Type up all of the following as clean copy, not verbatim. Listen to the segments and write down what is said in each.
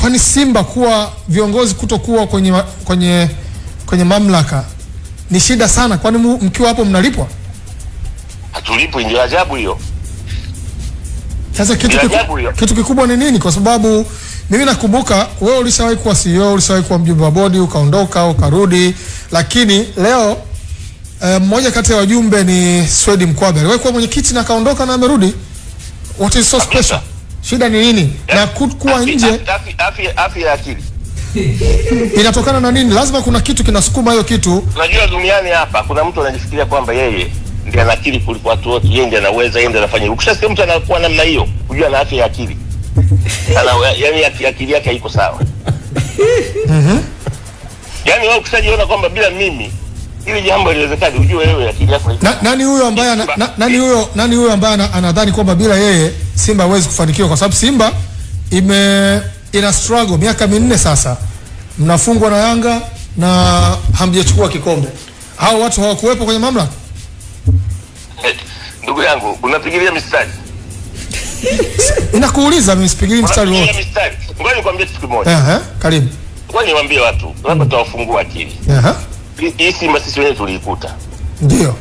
Kwani Simba kuwa viongozi kutokuwa kwenye mamlaka ni shida sana? Kwani mkiwa hapo mnalipwa? Hatulipwi, ndio ajabu hiyo. Sasa kitu kikubwa ni nini? Kwa sababu mimi nakumbuka wewe ulishawahi kuwa CEO, ulishawahi kuwa mjumbe wa bodi, ukaondoka, ukarudi, lakini leo mmoja kati ya wajumbe ni Swedi Mkwabe. Wewe kuwa mwenyekiti na kaondoka na amerudi. What is so special? Shida ni nini? Na kuwa nje afya ya akili inatokana na nini? Lazima kuna kitu kinasukuma hiyo kitu. Unajua duniani hapa kuna mtu anajifikiria kwamba yeye ndiye ana akili kuliko watu wote, yeye ndiye anaweza, yeye ndiye anafanya. Ukishasikia mtu anakuwa namna hiyo, unajua ana afya ya akili. Yaani akili yake haiko sawa. Yaani wewe ukishajiona kwamba bila mimi ili jambo haliwezekani, ujue wewe akili yako haiko. Nani huyo ambaye anadhani kwamba bila yeye Simba hawezi kufanikiwa? Kwa sababu Simba ina struggle miaka 4 sasa. Mnafungwa na Yanga na hamjachukua kikombe. Hao watu hawakuwepo kwenye mamlaka. Ndugu yangu, unapigilia mistari. Inakuuliza mimi sipigilia mstari wote. Ngoja nikwambie kitu kimoja. Karibu. Ngoja niwaambie watu, labda tutawafungua akili. Hii Simba sisi wenyewe tuliikuta. Ndio.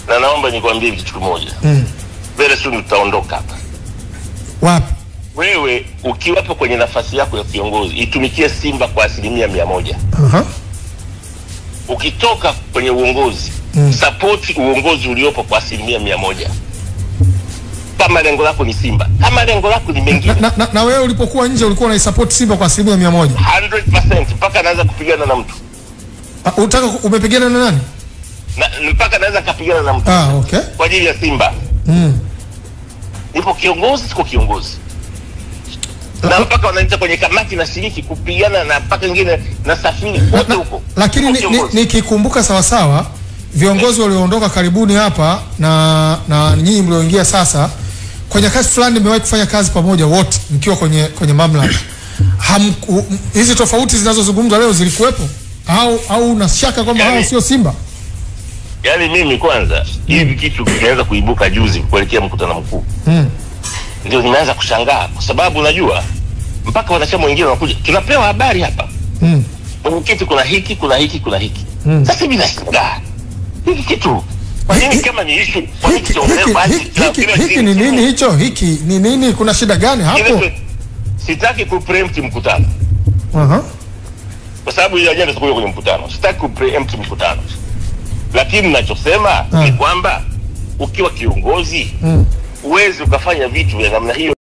Na naomba nikwambie kitu kimoja. Very soon tutaondoka hapa. Wapi? Wewe ukiwapo kwenye nafasi yako ya kiongozi, itumikie Simba kwa 100%. Ukitoka kwenye uongozi, support uongozi uliopo kwa 100%. Kama lengo lako ni Simba, kama lengo lako ni mengine. Na wewe ulipokuwa nje ulikuwa unaisupport Simba kwa 100%? 100%, mpaka naanza kupigana na mtu. Umepigana na nani? Mpaka naanza kupigana na mtu. Okay. Kwa ajili ya Simba. Nipo kiongozi, siko kiongozi. Na mpaka wanaanza kwenye kamati na shiriki kupigana na mpaka wengine na safiri wote huko. Lakini nikikumbuka sawa sawa, viongozi walioondoka karibuni hapa na nyinyi mlioingia sasa, kwenye kazi fulani mmewahi kufanya kazi pamoja wote mkiwa kwenye mamlaka. Hizi tofauti zinazozungumzwa leo zilikuwepo? Au unashaka kwamba hao sio Simba? Yaani mimi kwanza hivi kitu kinaanza kuibuka juzi kuelekea mkutano mkuu. Ndio nimeanza kushangaa kwa sababu unajua mpaka wanachama wengine wanakuja, tunapewa habari hapa. Mwenyekiti kuna hiki, kuna hiki, kuna hiki. Sasa mimi nashangaa. Hiki kitu kwa nini kama ni issue kwa nini kiongozi basi hiki ni nini hicho? Hiki ni nini? Kuna shida gani hapo? Sitaki kupreempt mkutano. Kwa sababu ile ajenda tuko kwenye mkutano. Sitaki kupreempt mkutano. Lakini ninachosema ni kwamba ukiwa kiongozi uweze ukafanya vitu vya namna hiyo.